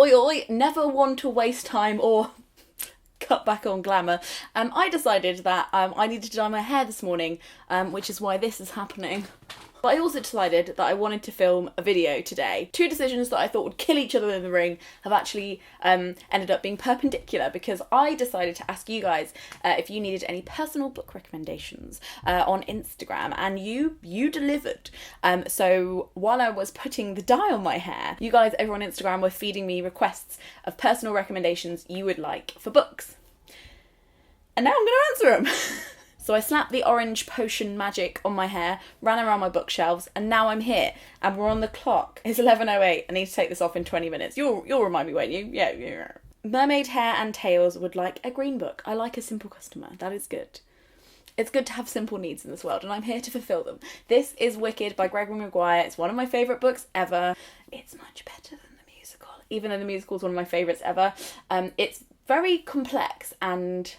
oi oi, never one to waste time or cut back on glamour. I decided that I needed to dye my hair this morning, which is why this is happening. But I also decided that I wanted to film a video today. Two decisions that I thought would kill each other in the ring have actually ended up being perpendicular, because I decided to ask you guys if you needed any personal book recommendations on Instagram, and you delivered. So while I was putting the dye on my hair, you guys over on Instagram were feeding me requests of personal recommendations you would like for books. And now I'm going to answer them. So I slapped the orange potion magic on my hair, ran around my bookshelves, and now I'm here. And we're on the clock. It's 11:08. I need to take this off in 20 minutes. You'll remind me, won't you? Yeah. Mermaid Hair and Tails would like a green book. I like a simple customer. That is good. It's good to have simple needs in this world, and I'm here to fulfill them. This is Wicked by Gregory Maguire. It's one of my favourite books ever. It's much better than the musical, even though the musical is one of my favourites ever. It's very complex and...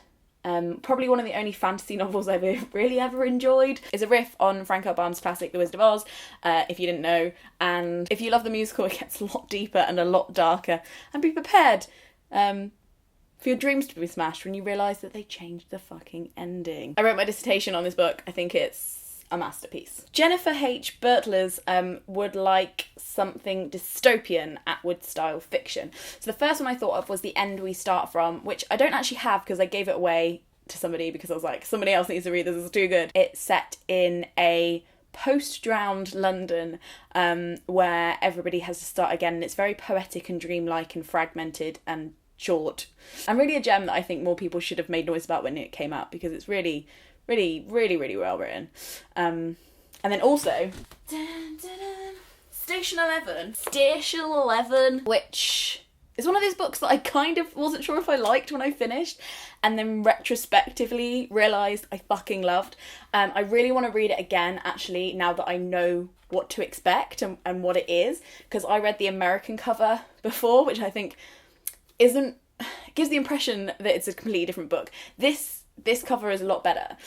probably one of the only fantasy novels I've really ever enjoyed. It's a riff on Frank L. Baum's classic The Wizard of Oz, if you didn't know. And if you love the musical, it gets a lot deeper and a lot darker. And be prepared for your dreams to be smashed when you realise that they changed the fucking ending. I wrote my dissertation on this book. I think it's a masterpiece. Jennifer H. Bertlers would like something dystopian Atwood-style fiction. So the first one I thought of was The End We Start From, which I don't actually have because I gave it away to somebody because I was like, somebody else needs to read this, it's too good. It's set in a post-drowned London where everybody has to start again, and it's very poetic and dreamlike and fragmented and short. And really a gem that I think more people should have made noise about when it came out, because it's really well written. And then also Station 11, which is one of those books that I kind of wasn't sure if I liked when I finished, and then retrospectively realised I fucking loved. I really want to read it again, actually, now that I know what to expect and what it is, because I read the American cover before, which I think gives the impression that it's a completely different book. This cover is a lot better.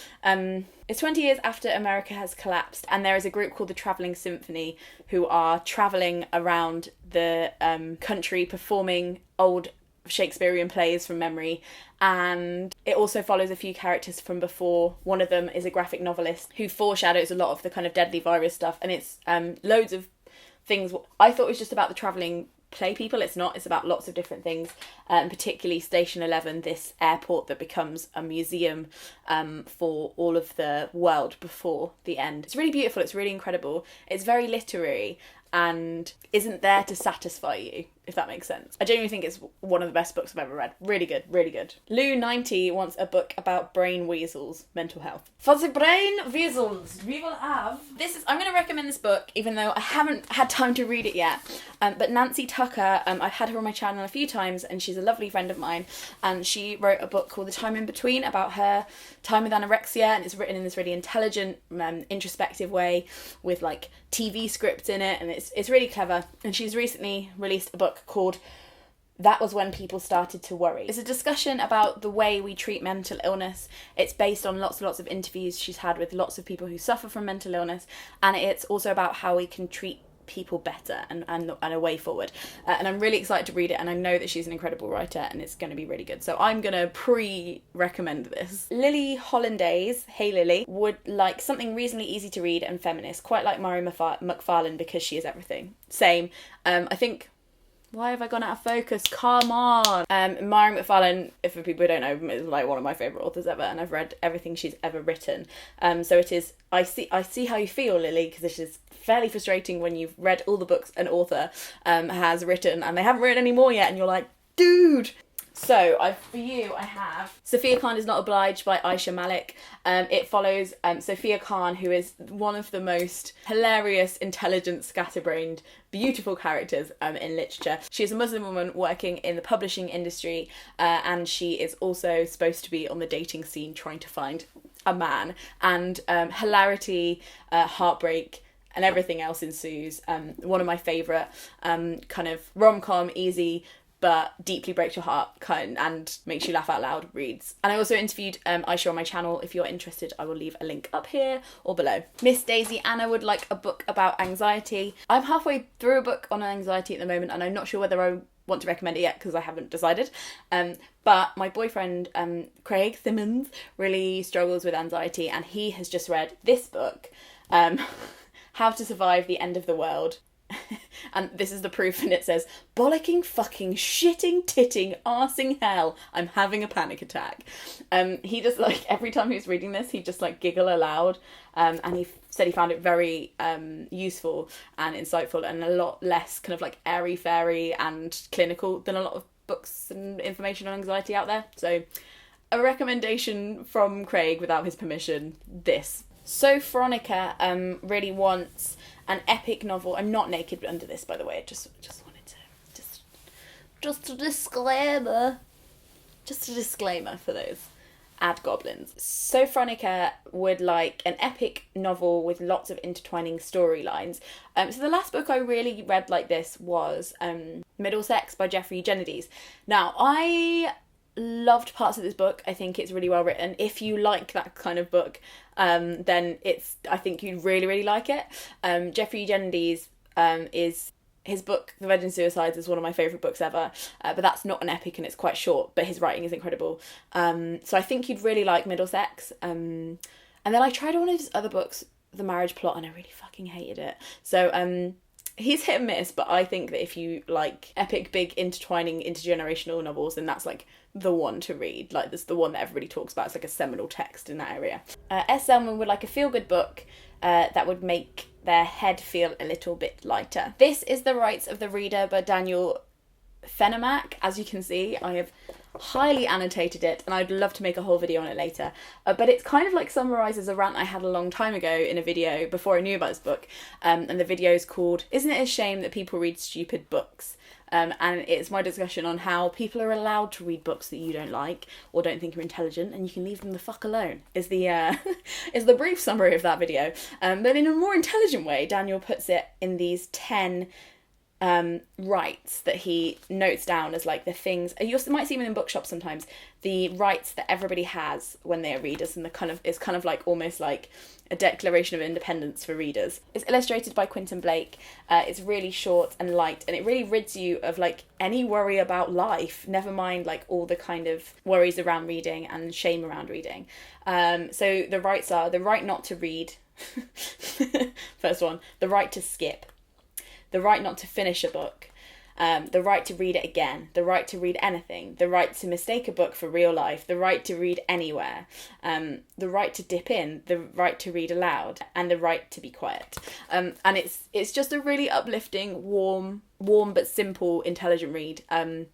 It's 20 years after America has collapsed, and there is a group called the Travelling Symphony who are travelling around the country performing old Shakespearean plays from memory, and it also follows a few characters from before. One of them is a graphic novelist who foreshadows a lot of the kind of deadly virus stuff, and it's loads of things. I thought it was just about the travelling play people. It's not. It's about lots of different things, particularly Station 11, this airport that becomes a museum for all of the world before the end. It's really beautiful. It's really incredible. It's very literary and isn't there to satisfy you, if that makes sense. I genuinely think it's one of the best books I've ever read. Really good, really good. Lou90 wants a book about brain weasels, mental health. For the brain weasels, we will have... I'm going to recommend this book, even though I haven't had time to read it yet. But Nancy Tucker, I've had her on my channel a few times, and she's a lovely friend of mine. And she wrote a book called The Time in Between about her time with anorexia, and it's written in this really intelligent, introspective way with like TV scripts in it, and it's really clever. And she's recently released a book called That Was When People Started to Worry. It's a discussion about the way we treat mental illness. It's based on lots and lots of interviews she's had with lots of people who suffer from mental illness, and it's also about how we can treat people better and a way forward. And I'm really excited to read it, and I know that she's an incredible writer and it's going to be really good. So I'm going to pre-recommend this. Lily Hollandaise, hey Lily, would like something reasonably easy to read and feminist, quite like Mari McFarlane because she is everything. Same. I think... Why have I gone out of focus? Come on! Mari McFarlane, if for people who don't know, is like one of my favourite authors ever, and I've read everything she's ever written. So it is, I see how you feel, Lily, because this is fairly frustrating when you've read all the books an author has written, and they haven't written any more yet, and you're like, dude! So, for you, I have Sophia Khan Is Not Obliged by Aisha Malik. It follows Sophia Khan, who is one of the most hilarious, intelligent, scatterbrained, beautiful characters in literature. She is a Muslim woman working in the publishing industry, and she is also supposed to be on the dating scene trying to find a man. And hilarity, heartbreak, and everything else ensues. One of my favourite kind of rom-com, easy, but deeply breaks your heart and makes you laugh out loud reads. And I also interviewed Aisha on my channel. If you're interested, I will leave a link up here or below. Miss Daisy Anna would like a book about anxiety. I'm halfway through a book on anxiety at the moment, and I'm not sure whether I want to recommend it yet because I haven't decided. But my boyfriend, Craig Simmons, really struggles with anxiety, and he has just read this book, How to Survive the End of the World. And this is the proof, and it says, bollocking, fucking, shitting, titting, arsing hell, I'm having a panic attack. He just, like, every time he was reading this, he'd just, like, giggle aloud, and he said he found it very useful and insightful, and a lot less kind of, like, airy-fairy and clinical than a lot of books and information on anxiety out there. So, a recommendation from Craig without his permission, this. So Veronica really wants an epic novel. I'm not naked under this, by the way. Just wanted to just a disclaimer. Just a disclaimer for those ad goblins. So Veronica would like an epic novel with lots of intertwining storylines. So the last book I really read like this was Middlesex by Jeffrey Eugenides. Now, I loved parts of this book. I think it's really well written. If you like that kind of book, then I think you'd really, really like it. Jeffrey Eugenides is his book, The Virgin Suicides, is one of my favourite books ever, but that's not an epic and it's quite short, but his writing is incredible. So I think you'd really like Middlesex. And then I tried one of his other books, The Marriage Plot, and I really fucking hated it. So he's hit and miss, but I think that if you like epic, big, intertwining, intergenerational novels, then that's like the one to read. Like, that's the one that everybody talks about. It's like a seminal text in that area. S. Selman would like a feel-good book that would make their head feel a little bit lighter. This is The Rights of the Reader by Daniel Fenemack. As you can see, I have highly annotated it, and I'd love to make a whole video on it later. But it's kind of like summarises a rant I had a long time ago in a video before I knew about this book. And the video is called, Isn't It a Shame That People Read Stupid Books? And it's my discussion on how people are allowed to read books that you don't like or don't think are intelligent, and you can leave them the fuck alone, is the is the brief summary of that video. But in a more intelligent way, Daniel puts it in these 10 rights that he notes down as like the things you might see them in bookshops sometimes, the rights that everybody has when they are readers, and it's kind of like almost like a declaration of independence for readers. It's illustrated by Quentin Blake. It's really short and light, and it really rids you of like any worry about life, never mind like all the kind of worries around reading and shame around reading. So the rights are the right not to read. First one, the right to skip, the right not to finish a book, the right to read it again, the right to read anything, the right to mistake a book for real life, the right to read anywhere, the right to dip in, the right to read aloud, and the right to be quiet. And it's just a really uplifting, warm but simple, intelligent read. And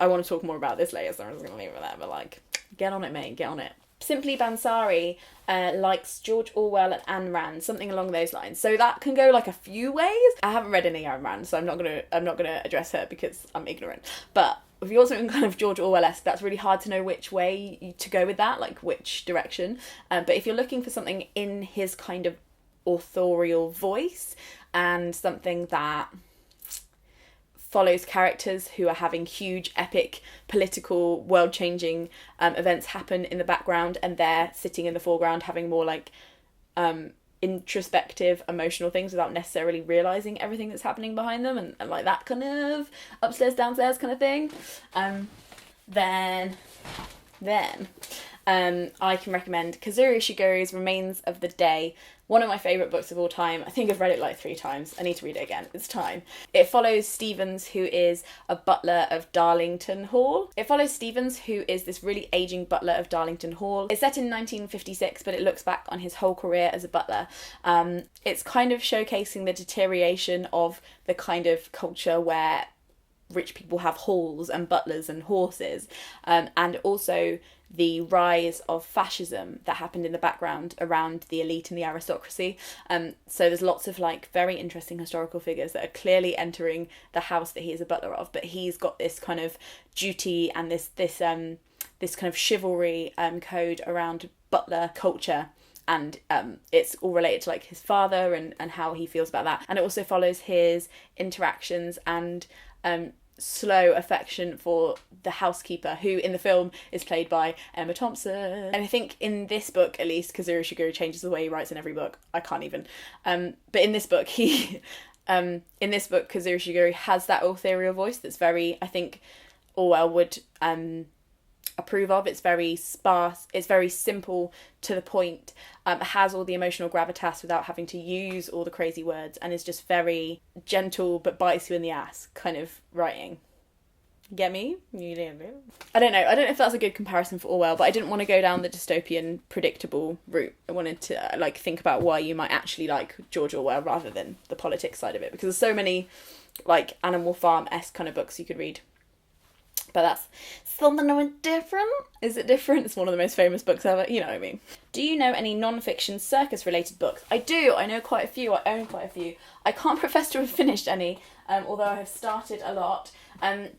I want to talk more about this later, so I'm just going to leave it there. But like, get on it, mate, get on it. Simply Bansari likes George Orwell and Ayn Rand, something along those lines. So that can go like a few ways. I haven't read any Ayn Rand, so I'm not gonna address her because I'm ignorant. But if you want something kind of George Orwell-esque, that's really hard to know which way to go with that, like which direction. But if you're looking for something in his kind of authorial voice and something that follows characters who are having huge, epic, political, world-changing events happen in the background, and they're sitting in the foreground having more like introspective, emotional things without necessarily realising everything that's happening behind them, and like that kind of upstairs, downstairs kind of thing, then I can recommend Kazuri Ishiguro's Remains of the Day, one of my favourite books of all time. I think I've read it like 3 times. I need to read it again. It's time. It follows Stevens, who is a butler of Darlington Hall. Who is this really ageing butler of Darlington Hall. It's set in 1956, but it looks back on his whole career as a butler. It's kind of showcasing the deterioration of the kind of culture where rich people have halls and butlers and horses, and also the rise of fascism that happened in the background around the elite and the aristocracy. So there's lots of like very interesting historical figures that are clearly entering the house that he is a butler of, but he's got this kind of duty and this kind of chivalry code around butler culture. And it's all related to like his father and how he feels about that. And it also follows his interactions and slow affection for the housekeeper, who in the film is played by Emma Thompson. And I think in this book, at least, Kazuro Shigure changes the way he writes in every book. I can't even. But in this book, Kazuro Shigure has that ethereal voice that's very, I think, Orwell would approve of. It's very sparse, it's very simple, to the point, has all the emotional gravitas without having to use all the crazy words, and is just very gentle but bites you in the ass kind of writing. Get me? I don't know if that's a good comparison for Orwell, but I didn't want to go down the dystopian predictable route. I wanted to think about why you might actually like George Orwell rather than the politics side of it, because there's so many Animal Farm-esque kind of books you could read. But that's something different. Is it different? It's one of the most famous books ever. You know what I mean. Do you know any non-fiction circus-related books? I do. I know quite a few. I own quite a few. I can't profess to have finished any, although I have started a lot.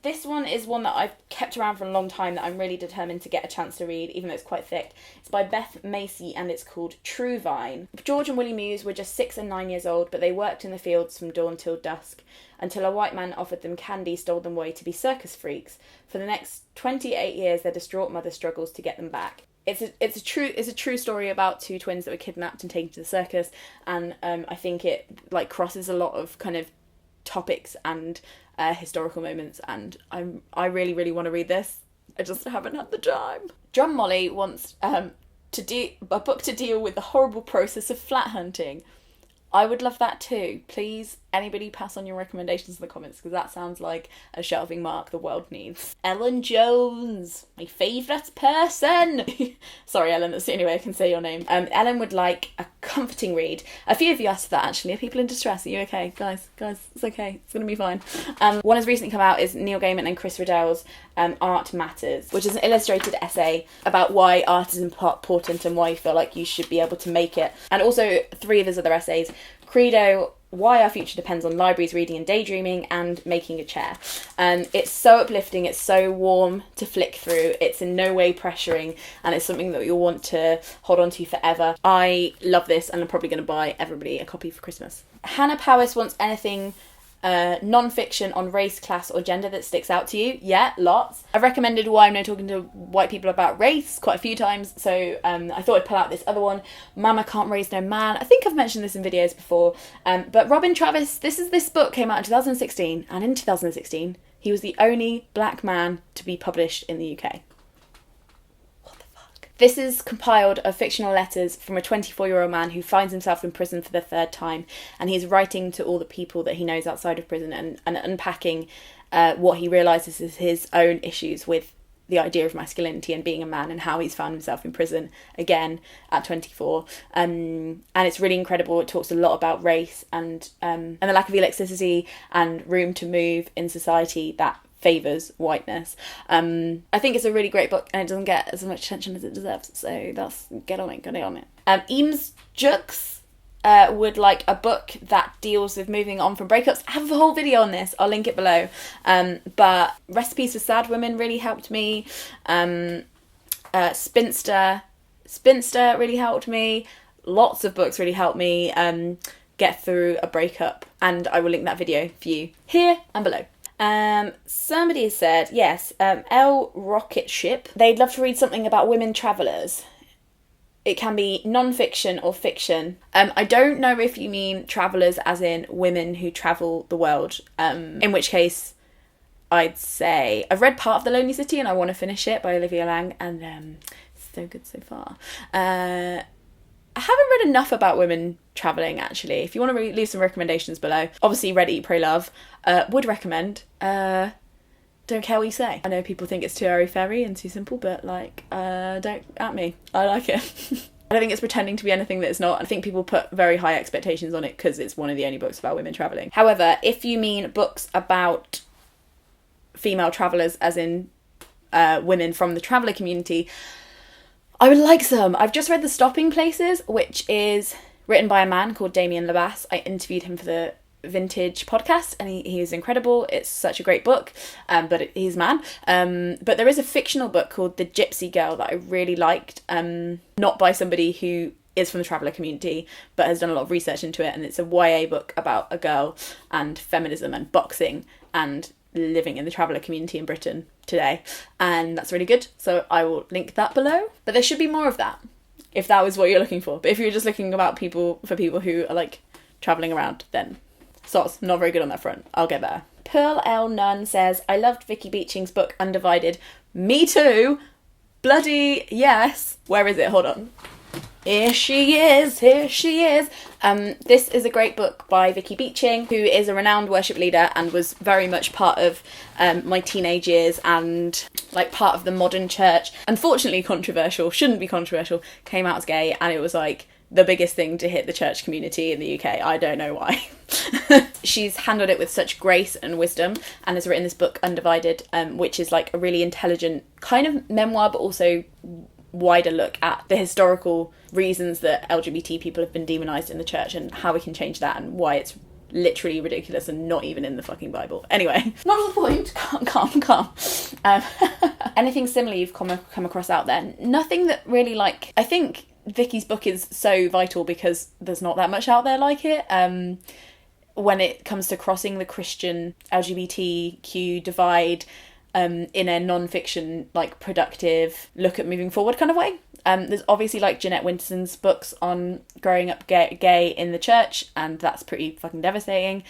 This one is one that I've kept around for a long time that I'm really determined to get a chance to read, even though it's quite thick. It's by Beth Macy and it's called True Vine. George and Willie Muse were just 6 and 9 years old, but they worked in the fields from dawn till dusk, until a white man offered them candy, stole them away to be circus freaks. For the next 28 years, their distraught mother struggles to get them back. It's a true story about two twins that were kidnapped and taken to the circus, and I think it crosses a lot of kind of topics and historical moments, and I really, really want to read this. I just haven't had the time. John Molly wants a book to deal with the horrible process of flat hunting. I would love that too. Please, anybody pass on your recommendations in the comments, because that sounds like a shelving mark the world needs. Ellen Jones, my favourite person. Sorry, Ellen, that's the only way I can say your name. Ellen would like a comforting read. A few of you asked for that, actually. Are people in distress? Are you okay? Guys, it's okay. It's going to be fine. One has recently come out is Neil Gaiman and Chris Riddell's Art Matters, which is an illustrated essay about why art is important and why you feel like you should be able to make it. And also 3 of his other essays, Credo, Why Our Future Depends on Libraries, Reading and Daydreaming, and Making a Chair. It's so uplifting, it's so warm to flick through, it's in no way pressuring, and it's something that you'll want to hold on to forever. I love this, and I'm probably going to buy everybody a copy for Christmas. Hannah Powis wants anything non-fiction on race, class or gender that sticks out to you. Yeah, lots. I've recommended Why I'm Now Talking to White People About Race quite a few times, so I thought I'd pull out this other one, Mama Can't Raise No Man. I think I've mentioned this in videos before, but Robin Travis, this book came out in 2016, and in 2016 he was the only black man to be published in the UK. This is compiled of fictional letters from a 24-year-old man who finds himself in prison for the 3rd time, and he's writing to all the people that he knows outside of prison and unpacking what he realises is his own issues with the idea of masculinity and being a man, and how he's found himself in prison again at 24. And it's really incredible. It talks a lot about race and the lack of elasticity and room to move in society that favours whiteness. I think it's a really great book, and it doesn't get as much attention as it deserves, so get on it. Eames Jux would like a book that deals with moving on from breakups. I have a whole video on this, I'll link it below, but Recipes for Sad Women really helped me. Spinster really helped me. Lots of books really helped me get through a breakup, and I will link that video for you here and below. Somebody has said, yes, L Rocket Ship, they'd love to read something about women travellers. It can be non-fiction or fiction. I don't know if you mean travellers as in women who travel the world, in which case I'd say I've read part of The Lonely City and I want to finish it by Olivia Lang, and it's so good so far. I haven't read enough about women travelling, actually. If you want to leave some recommendations below. Obviously, Read, Eat, Pray, Love. Would recommend. Don't care what you say. I know people think it's too airy-fairy and too simple, but, don't at me. I like it. I don't think it's pretending to be anything that it's not. I think people put very high expectations on it because it's one of the only books about women travelling. However, if you mean books about female travellers, as in women from the traveller community, I would like some. I've just read The Stopping Places, which is written by a man called Damien Labasse. I interviewed him for the Vintage podcast, and he is incredible. It's such a great book, but he's a man. But there is a fictional book called The Gypsy Girl that I really liked, not by somebody who is from the traveller community, but has done a lot of research into it, and it's a YA book about a girl and feminism and boxing, and living in the traveller community in Britain today, and that's really good, so I will link that below. But there should be more of that, if that was what you're looking for. But if you're just looking about people who are like travelling around, then sots, not very good on that front. I'll get better. Pearl L. Nunn says, I loved Vicky Beeching's book Undivided. Me too! Bloody yes! Where is it? Hold on. Here she is. This is a great book by Vicky Beeching, who is a renowned worship leader and was very much part of my teenage years and like part of the modern church. Unfortunately controversial, shouldn't be controversial, came out as gay, and it was like the biggest thing to hit the church community in the UK. I don't know why. She's handled it with such grace and wisdom and has written this book Undivided, which is like a really intelligent kind of memoir, but also wider look at the historical reasons that LGBT people have been demonised in the church and how we can change that and why it's literally ridiculous and not even in the fucking Bible. Anyway, not the point. Calm. Anything similar you've come across out there? Nothing that really, like, I think Vicky's book is so vital because there's not that much out there like it. When it comes to crossing the Christian LGBTQ divide in a non-fiction, like, productive look at moving forward kind of way. There's obviously like Jeanette Winterson's books on growing up gay in the church, and that's pretty fucking devastating.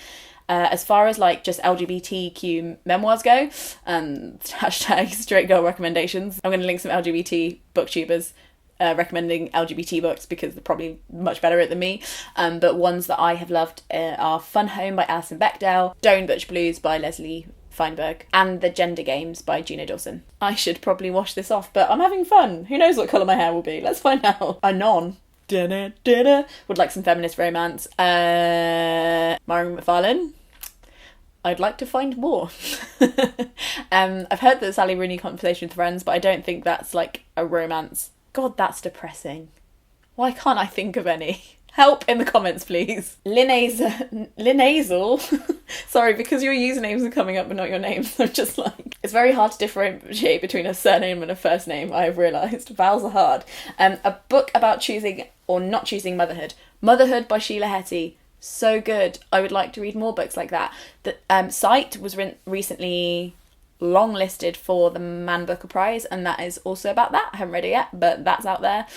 As far as like just LGBTQ memoirs go, hashtag straight girl recommendations. I'm going to link some LGBT booktubers recommending LGBT books because they're probably much better at it than me. But ones that I have loved are Fun Home by Alison Bechdel, Doan Butch Blues by Leslie Feinberg, and The Gender Games by Gina Dawson. I should probably wash this off, but I'm having fun. Who knows what colour my hair will be? Let's find out. Anon. Would like some feminist romance. Myron McFarlane. I'd like to find more. I've heard the Sally Rooney Conversation with Friends, but I don't think that's like a romance. God, that's depressing. Why can't I think of any? Help in the comments, please. Linazal. Sorry, because your usernames are coming up but not your names. I'm just like... It's very hard to differentiate between a surname and a first name, I have realised. Vowels are hard. A book about choosing or not choosing motherhood. Motherhood by Sheila Hetty. So good. I would like to read more books like that. The Sight was recently longlisted for the Man Booker Prize, and that is also about that. I haven't read it yet, but that's out there.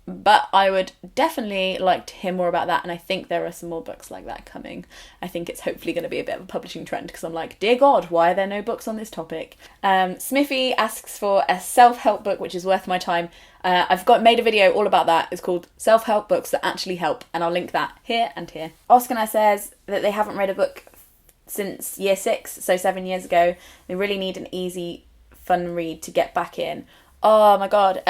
But I would definitely like to hear more about that, and I think there are some more books like that coming. I think it's hopefully going to be a bit of a publishing trend, because I'm like, dear God, why are there no books on this topic? Smithy asks for a self-help book which is worth my time. I've made a video all about that. It's called Self-Help Books That Actually Help, and I'll link that here and here. Oscar says that they haven't read a book since year 6, so 7 years ago. They really need an easy, fun read to get back in. Oh my God.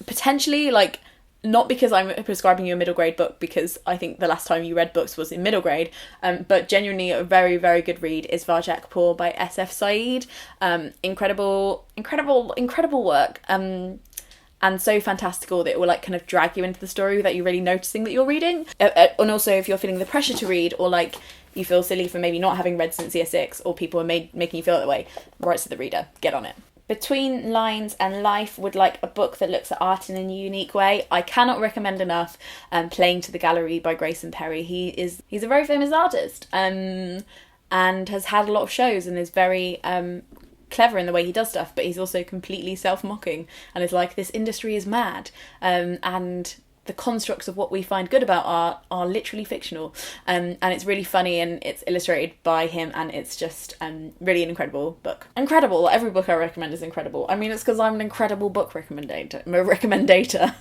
Potentially, like, not because I'm prescribing you a middle grade book, because I think the last time you read books was in middle grade, but genuinely a very, very good read is Varjak Kapoor by S.F. Said. Incredible work. And so fantastical that it will like kind of drag you into the story without you really noticing that you're reading. And also if you're feeling the pressure to read, or like you feel silly for maybe not having read since year 6, or people are making you feel that way, Rights of the Reader, get on it. Between Lines and Life would like a book that looks at art in a unique way. I cannot recommend enough Playing to the Gallery by Grayson Perry. He's a very famous artist and has had a lot of shows and is very clever in the way he does stuff, but he's also completely self-mocking and is like, this industry is mad, and the constructs of what we find good about art are literally fictional, and it's really funny, and it's illustrated by him, and it's just really an incredible book. Incredible. Every book I recommend is incredible. I mean, it's because I'm an incredible book recommendator.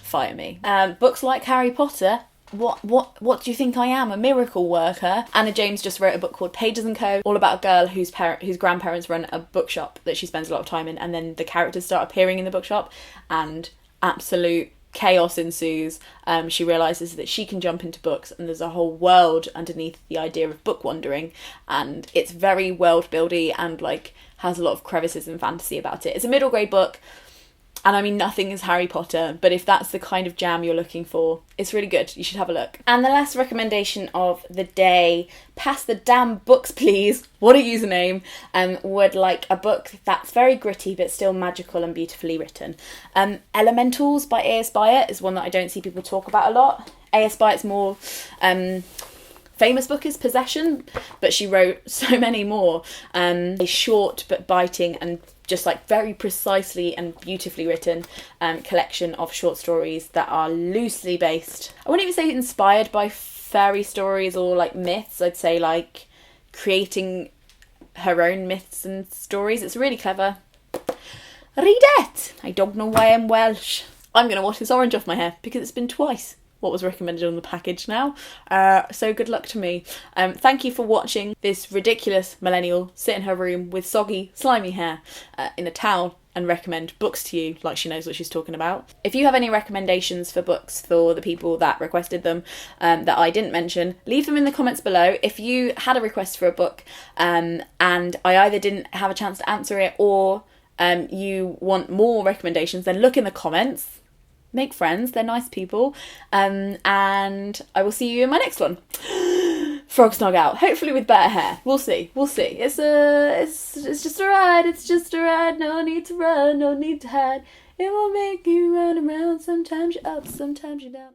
Fire me. Books like Harry Potter. What do you think I am? A miracle worker? Anna James just wrote a book called Pages & Co, all about a girl whose grandparents run a bookshop that she spends a lot of time in, and then the characters start appearing in the bookshop, and absolute chaos ensues. She realises that she can jump into books, and there's a whole world underneath the idea of book wandering, and it's very world buildy and like has a lot of crevices and fantasy about it. It's a middle grade book, and I mean, nothing is Harry Potter, but if that's the kind of jam you're looking for, it's really good. You should have a look. And the last recommendation of the day, Pass the Damn Books Please, what a username, would like a book that's very gritty but still magical and beautifully written. Elementals by A.S. Byatt is one that I don't see people talk about a lot. A.S. Byatt's more famous book is Possession, but she wrote so many more. A short but biting and just like very precisely and beautifully written collection of short stories that are loosely based. I wouldn't even say inspired by fairy stories or like myths. I'd say like creating her own myths and stories. It's really clever. Read it! I don't know why I'm Welsh. I'm going to wash this orange off my hair because it's been twice what was recommended on the package now. So good luck to me. Thank you for watching this ridiculous millennial sit in her room with soggy, slimy hair in a towel and recommend books to you like she knows what she's talking about. If you have any recommendations for books for the people that requested them that I didn't mention, leave them in the comments below. If you had a request for a book and I either didn't have a chance to answer it or you want more recommendations, then look in the comments. Make friends, they're nice people, and I will see you in my next one. Frog snog out, hopefully with better hair. We'll see. It's just a ride, no need to run, no need to hide. It will make you run around, sometimes you're up, sometimes you're down.